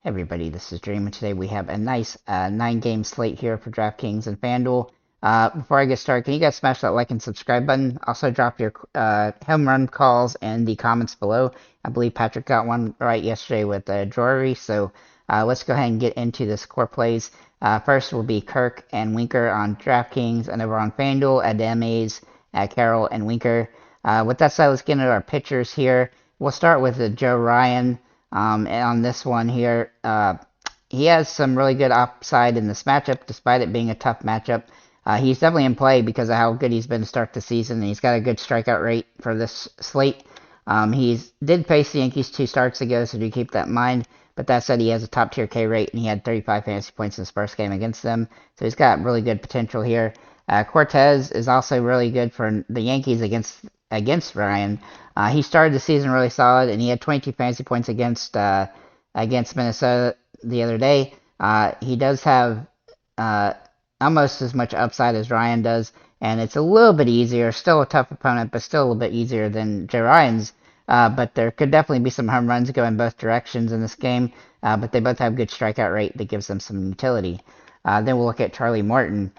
Everybody, this is Dream, and today we have a nice 9-game slate here for DraftKings and FanDuel. Before I get started, can you guys smash that like and subscribe button? Also, drop your home run calls in the comments below. I believe Patrick got one right yesterday with Drury, so let's go ahead and get into the score plays. First will be Kirk and Winker on DraftKings, and over on FanDuel, Adames, Carroll, and Winker. With that said, let's get into our pitchers here. We'll start with Joe Ryan. And on this one here, he has some really good upside in this matchup, despite it being a tough matchup. He's definitely in play because of how good he's been to start the season, and he's got a good strikeout rate for this slate. He did face the Yankees 2 starts ago, so do keep that in mind. But that said, he has a top-tier K rate, and he had 35 fantasy points in his first game against them. So he's got really good potential here. Cortez is also really good for the Yankees against Ryan. He started the season really solid, and he had 22 fantasy points against Minnesota the other day. He does have almost as much upside as Ryan does, and it's a little bit easier. Still a tough opponent, but still a little bit easier than Joe Ryan's. But there could definitely be some home runs going both directions in this game. But they both have good strikeout rate that gives them some utility. Then we'll look at Charlie Morton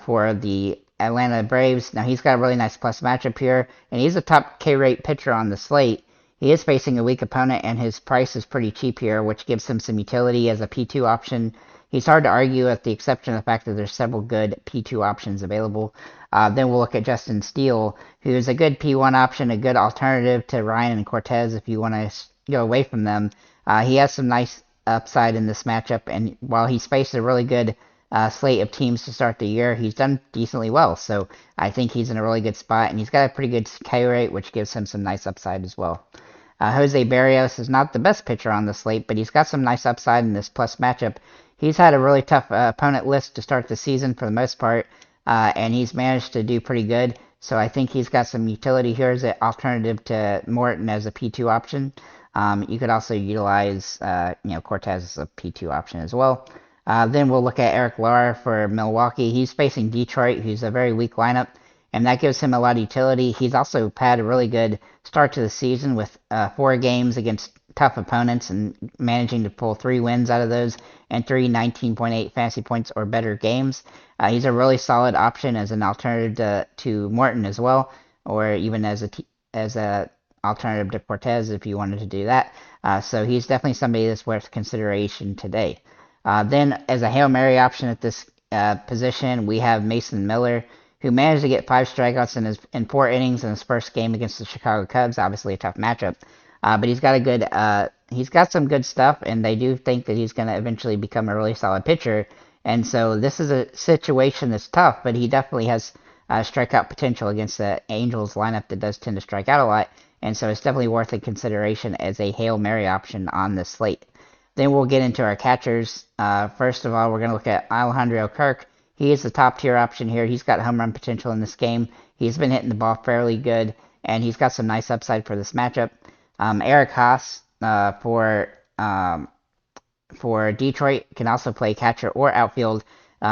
for the Atlanta Braves. Now, he's got a really nice plus matchup here, and he's a top K-rate pitcher on the slate. He is facing a weak opponent, and his price is pretty cheap here, which gives him some utility as a P2 option. He's hard to argue with the exception of the fact that there's several good P2 options available. Then we'll look at Justin Steele, who's a good P1 option, a good alternative to Ryan and Cortez if you want to go away from them. He has some nice upside in this matchup, and while he's faced a really good slate of teams to start the year, he's done decently well. So I think he's in a really good spot, and he's got a pretty good K rate, which gives him some nice upside as well. Jose Barrios is not the best pitcher on the slate, but he's got some nice upside in this plus matchup. He's had a really tough opponent list to start the season for the most part, and he's managed to do pretty good. So I think he's got some utility here as an alternative to Morton as a P2 option. You could also utilize, Cortez as a P2 option as well. Then we'll look at Eric Lara for Milwaukee. He's facing Detroit, who's a very weak lineup, and that gives him a lot of utility. He's also had a really good start to the season with 4 games against tough opponents and managing to pull 3 wins out of those and 3 19.8 fantasy points or better games. He's a really solid option as an alternative to Morton as well, or even as a alternative to Cortez if you wanted to do that. So he's definitely somebody that's worth consideration today. Then as a Hail Mary option at this position, we have Mason Miller, who managed to get 5 strikeouts in 4 innings in his first game against the Chicago Cubs. Obviously a tough matchup. But he's got some good stuff, and they do think that he's going to eventually become a really solid pitcher. And so this is a situation that's tough, but he definitely has strikeout potential against the Angels lineup that does tend to strike out a lot. And so it's definitely worth a consideration as a Hail Mary option on the slate. Then we'll get into our catchers. First of all, we're going to look at Alejandro Kirk. He is the top tier option here. He's got home run potential in this game. He's been hitting the ball fairly good, and he's got some nice upside for this matchup. Eric Haas for Detroit can also play catcher or outfield.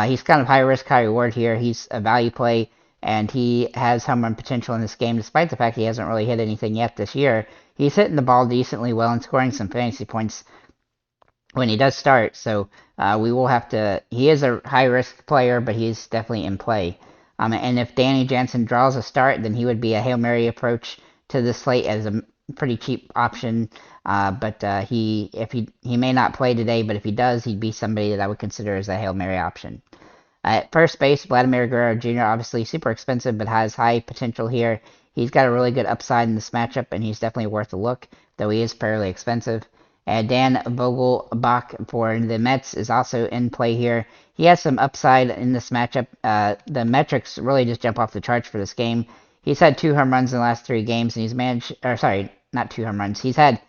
He's kind of high risk, high reward here. He's a value play, and he has home run potential in this game, despite the fact he hasn't really hit anything yet this year. He's hitting the ball decently well and scoring some fantasy points when he does start. So we will have to. He is a high risk player, but he's definitely in play. And if Danny Jansen draws a start, then he would be a Hail Mary approach to the slate as a pretty cheap option, but he may not play today, but if he does, he'd be somebody that I would consider as a Hail Mary option. At first base, Vladimir Guerrero Jr., obviously super expensive, but has high potential here. He's got a really good upside in this matchup, and he's definitely worth a look, though he is fairly expensive. And Dan Vogelbach for the Mets is also in play here. He has some upside in this matchup. The metrics really just jump off the charts for this game. He's had 2 home runs in the last 3 games, and he's managed, or sorry, not 2 home runs. He's had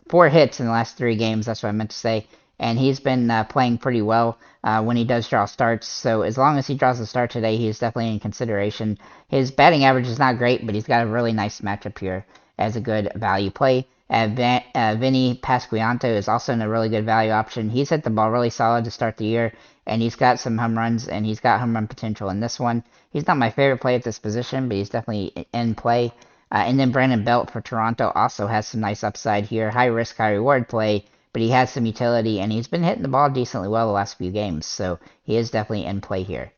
4 hits in the last 3 games, that's what I meant to say, and he's been playing pretty well when he does draw starts, so as long as he draws a start today, he's definitely in consideration. His batting average is not great, but he's got a really nice matchup here as a good value play. Vinny Pasquantino is also in a really good value option. He's hit the ball really solid to start the year, and he's got some home runs, and he's got home run potential in this one. He's not my favorite play at this position, but he's definitely in play. And then Brandon Belt for Toronto also has some nice upside here. High risk, high reward play, but he has some utility, and he's been hitting the ball decently well the last few games, so he is definitely in play here.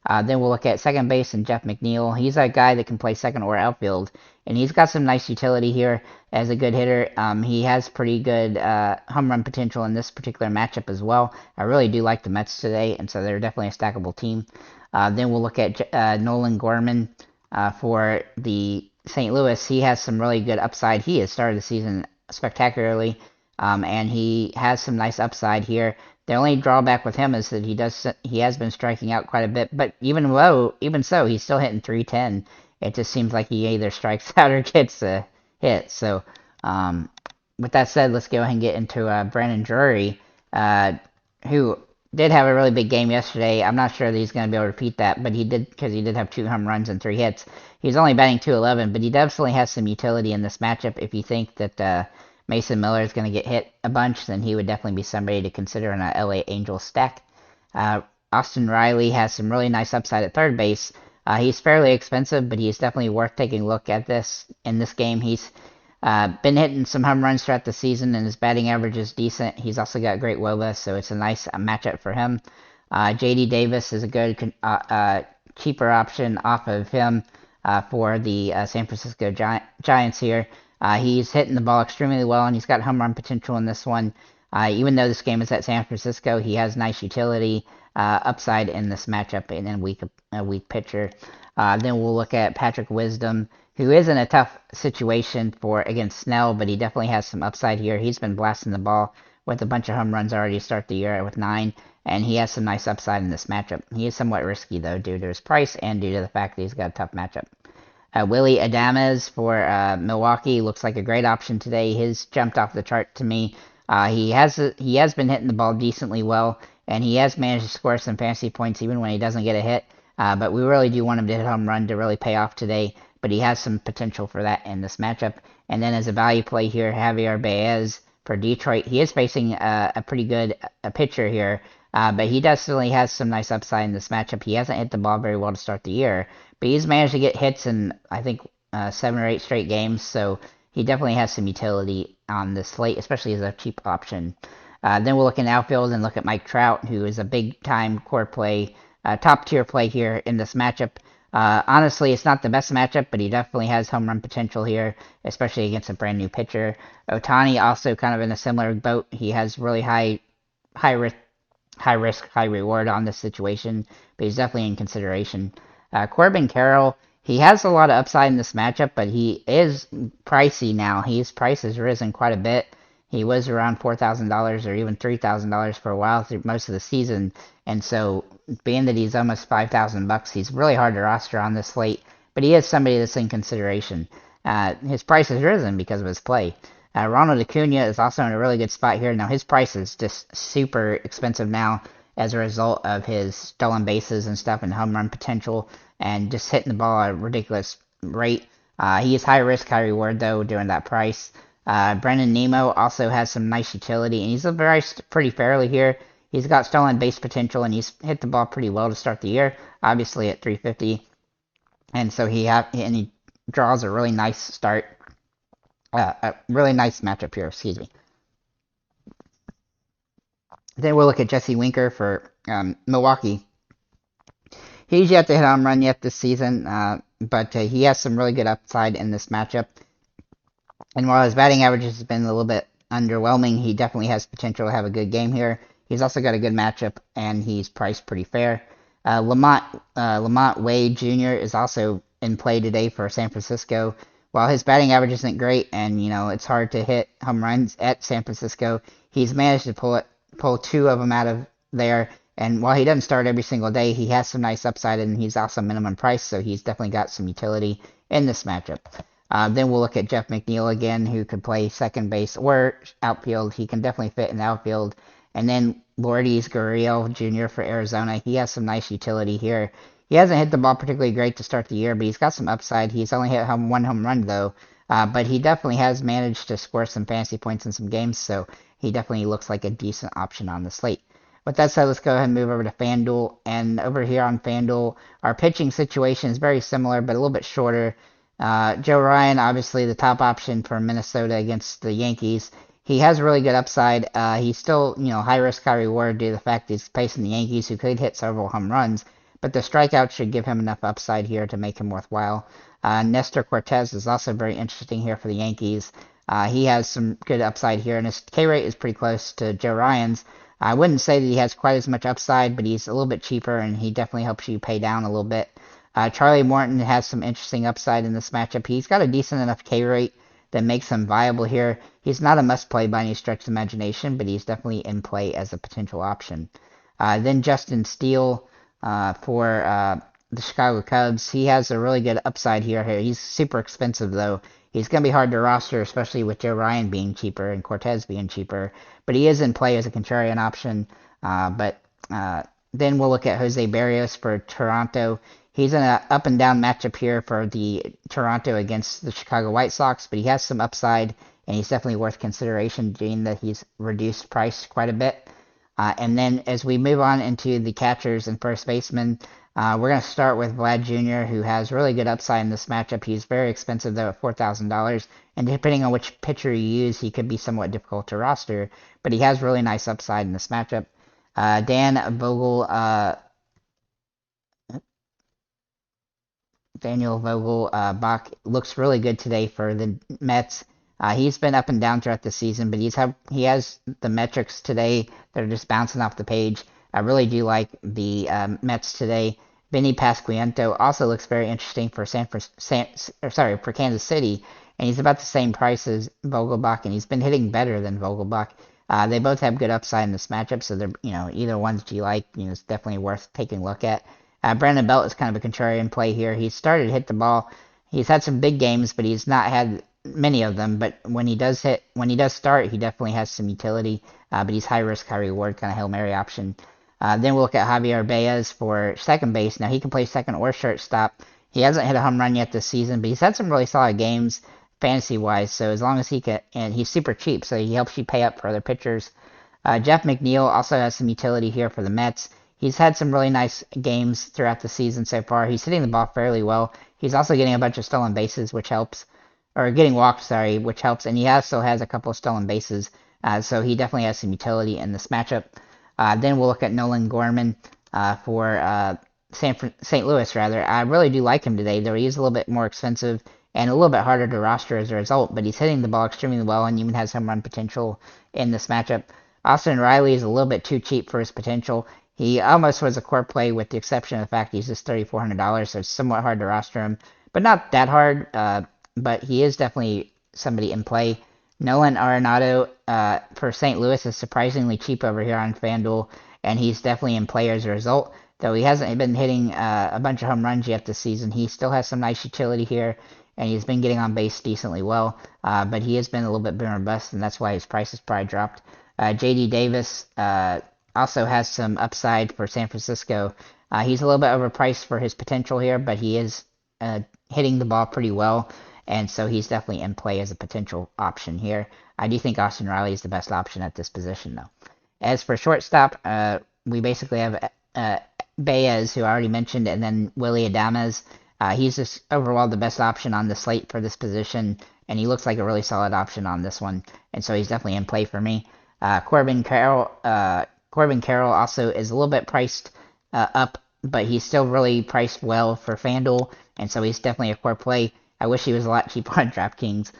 Then we'll look at second base and Jeff McNeil. He's a guy that can play second or outfield, and he's got some nice utility here as a good hitter. He has pretty good home run potential in this particular matchup as well. I really do like the Mets today, and so they're definitely a stackable team. Then we'll look at Nolan Gorman for the St. Louis. He has some really good upside. He has started the season spectacularly, and he has some nice upside here. The only drawback with him is that he has been striking out quite a bit, but even so, he's still hitting 310. It just seems like he either strikes out or gets a hit. So, with that said, let's go ahead and get into Brandon Drury, who did have a really big game yesterday. I'm not sure that he's going to be able to repeat that, but he did, because he did have 2 home runs and 3 hits. He's only batting .211, but he definitely has some utility in this matchup. If you think that Mason Miller is going to get hit a bunch, then he would definitely be somebody to consider in a LA Angels stack. Austin Riley has some really nice upside at third base. He's fairly expensive, but he's definitely worth taking a look at in this game. He's been hitting some home runs throughout the season, and his batting average is decent. He's also got great WOBA, so it's a nice matchup for him. J.D. Davis is a good cheaper option off of him for the San Francisco Giants here. He's hitting the ball extremely well, and he's got home run potential in this one. Even though this game is at San Francisco, he has nice utility upside in this matchup and a weak pitcher. Then we'll look at Patrick Wisdom, who is in a tough situation against Snell, but he definitely has some upside here. He's been blasting the ball with a bunch of home runs already to start the year with 9, and he has some nice upside in this matchup. He is somewhat risky, though, due to his price and due to the fact that he's got a tough matchup. Willie Adames for Milwaukee looks like a great option today. His jumped off the chart to me. He has been hitting the ball decently well, and he has managed to score some fantasy points even when he doesn't get a hit. But we really do want him to hit a home run to really pay off today. But he has some potential for that in this matchup. And then as a value play here, Javier Baez for Detroit. He is facing a pretty good pitcher here, but he definitely has some nice upside in this matchup. He hasn't hit the ball very well to start the year, but he's managed to get hits in, I think, 7 or 8 straight games, so he definitely has some utility on this slate, especially as a cheap option. Then we'll look in outfield and look at Mike Trout, who is a big-time core play, top-tier play here in this matchup. Honestly, it's not the best matchup, but he definitely has home run potential here, especially against a brand new pitcher. Ohtani also kind of in a similar boat. He has really high risk, high reward on this situation, but he's definitely in consideration. Corbin Carroll, he has a lot of upside in this matchup, but he is pricey now. His price has risen quite a bit. He was around $4,000 or even $3,000 for a while through most of the season, and so being that he's almost $5,000, he's really hard to roster on this slate, but he is somebody that's in consideration. His price has risen because of his play. Ronald Acuna is also in a really good spot here. Now, his price is just super expensive now as a result of his stolen bases and stuff and home run potential and just hitting the ball at a ridiculous rate. He is high risk, high reward, though, doing that price. Brendan Nemo also has some nice utility, and he's pretty fairly here. He's got stolen base potential, and he's hit the ball pretty well to start the year, obviously at 350. And so he draws a really nice start, a really nice matchup here, excuse me. Then we'll look at Jesse Winker for Milwaukee. He's yet to hit a home run yet this season, but he has some really good upside in this matchup. And while his batting average has been a little bit underwhelming, he definitely has potential to have a good game here. He's also got a good matchup, and he's priced pretty fair. Lamont Wade Jr. is also in play today for San Francisco. While his batting average isn't great, and it's hard to hit home runs at San Francisco, he's managed to pull 2 of them out of there. And while he doesn't start every single day, he has some nice upside, and he's also minimum price, so he's definitely got some utility in this matchup. Then we'll look at Jeff McNeil again, who could play second base or outfield. He can definitely fit in the outfield. And then Lourdes Gurriel Jr. for Arizona. He has some nice utility here. He hasn't hit the ball particularly great to start the year, but he's got some upside. He's only hit 1 home run, though. But he definitely has managed to score some fantasy points in some games, so he definitely looks like a decent option on the slate. With that said, let's go ahead and move over to FanDuel. And over here on FanDuel, our pitching situation is very similar, but a little bit shorter. Joe Ryan, obviously the top option for Minnesota against the Yankees. He has really good upside. He's still, high risk, high reward due to the fact he's facing the Yankees, who could hit several home runs, but the strikeout should give him enough upside here to make him worthwhile. Nestor Cortez is also very interesting here for the Yankees. He has some good upside here, and his K rate is pretty close to Joe Ryan's. I wouldn't say that he has quite as much upside, but he's a little bit cheaper, and he definitely helps you pay down a little bit. Charlie Morton has some interesting upside in this matchup. He's got a decent enough K rate that makes him viable here. He's not a must-play by any stretch of imagination, but he's definitely in play as a potential option. Then Justin Steele for the Chicago Cubs. He has a really good upside here. He's super expensive, though. He's going to be hard to roster, especially with Joe Ryan being cheaper and Cortez being cheaper. But he is in play as a contrarian option. Then we'll look at Jose Barrios for Toronto. He's in an up-and-down matchup here for the Toronto against the Chicago White Sox, but he has some upside, and he's definitely worth consideration, being that he's reduced price quite a bit. And then as we move on into the catchers and first basemen, we're going to start with Vlad Jr., who has really good upside in this matchup. He's very expensive, though, at $4,000, and depending on which pitcher you use, he could be somewhat difficult to roster, but he has really nice upside in this matchup. Daniel Vogelbach looks really good today for the Mets. He's been up and down throughout the season, but he has the metrics today that are just bouncing off the page. I really do like the Mets today. Vinny Pasquantino also looks very interesting for for Kansas City, and he's about the same price as Vogelbach, and he's been hitting better than Vogelbach. They both have good upside in this matchup, so they're either ones you like, it's definitely worth taking a look at. Brandon Belt is kind of a contrarian play here. He started to hit the ball. He's had some big games, but he's not had many of them. But when he does start, he definitely has some utility. But he's high risk, high reward, kind of Hail Mary option. Then we'll look at Javier Baez for second base. Now he can play second or shortstop. He hasn't hit a home run yet this season, but he's had some really solid games fantasy wise. So as long as he can, and he's super cheap, so he helps you pay up for other pitchers. Jeff McNeil also has some utility here for the Mets. He's had some really nice games throughout the season so far. He's hitting the ball fairly well. He's also getting a bunch of stolen bases, which helps. Or getting walked, sorry, which helps. And he also has a couple of stolen bases. So he definitely has some utility in this matchup. Then we'll look at Nolan Gorman for St. Louis, rather. I really do like him today, though he is a little bit more expensive and a little bit harder to roster as a result. But he's hitting the ball extremely well and even has home run potential in this matchup. Austin Riley is a little bit too cheap for his potential. He almost was a core play with the exception of the fact he's just $3,400, so it's somewhat hard to roster him. But not that hard, but he is definitely somebody in play. Nolan Arenado for St. Louis is surprisingly cheap over here on FanDuel, and he's definitely in play as a result. Though he hasn't been hitting a bunch of home runs yet this season, he still has some nice utility here, and he's been getting on base decently well. But he has been a little bit boom or bust, and that's why his price has probably dropped. J.D. Davis also has some upside for San Francisco. He's a little bit overpriced for his potential here, but he is hitting the ball pretty well, and so he's definitely in play as a potential option here. I do think Austin Riley is the best option at this position, though. As for shortstop, we basically have Baez, who I already mentioned, and then Willy Adames. He's just overall the best option on the slate for this position, and he looks like a really solid option on this one, and so he's definitely in play for me. Corbin Carroll also is a little bit priced up, but he's still really priced well for FanDuel, and so he's definitely a core play. I wish he was a lot cheaper on DraftKings.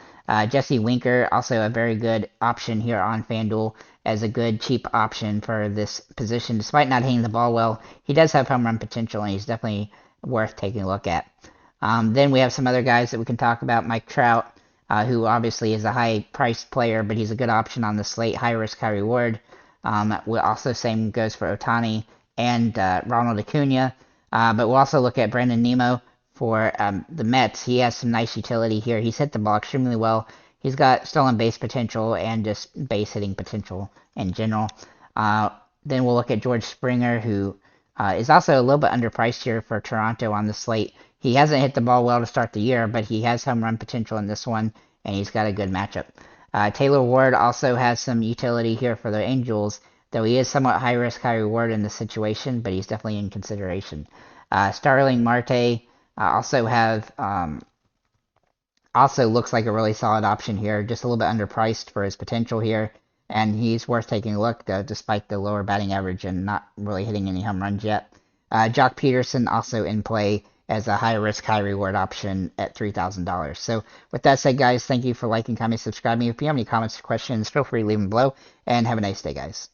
Jesse Winker, also a very good option here on FanDuel as a good cheap option for this position. Despite not hitting the ball well, he does have home run potential, and he's definitely worth taking a look at. Then we have some other guys that we can talk about. Mike Trout, who obviously is a high-priced player, but he's a good option on the slate, high risk, high reward. Also, same goes for Ohtani and Ronald Acuna. But we'll also look at Brandon Nimmo for the Mets. He has some nice utility here. He's hit the ball extremely well. He's got stolen base potential and just base hitting potential in general. Then we'll look at George Springer, who is also a little bit underpriced here for Toronto on the slate. He hasn't hit the ball well to start the year, but he has home run potential in this one, and he's got a good matchup. Taylor Ward also has some utility here for the Angels, though he is somewhat high risk, high reward in this situation, but he's definitely in consideration. Starling Marte also have also looks like a really solid option here, just a little bit underpriced for his potential here. And he's worth taking a look, despite the lower batting average and not really hitting any home runs yet. Jock Peterson also in play as a high risk, high reward option at $3,000. So with that said, guys, thank you for liking, commenting, subscribing. If you have any comments or questions, feel free to leave them below. And have a nice day, guys.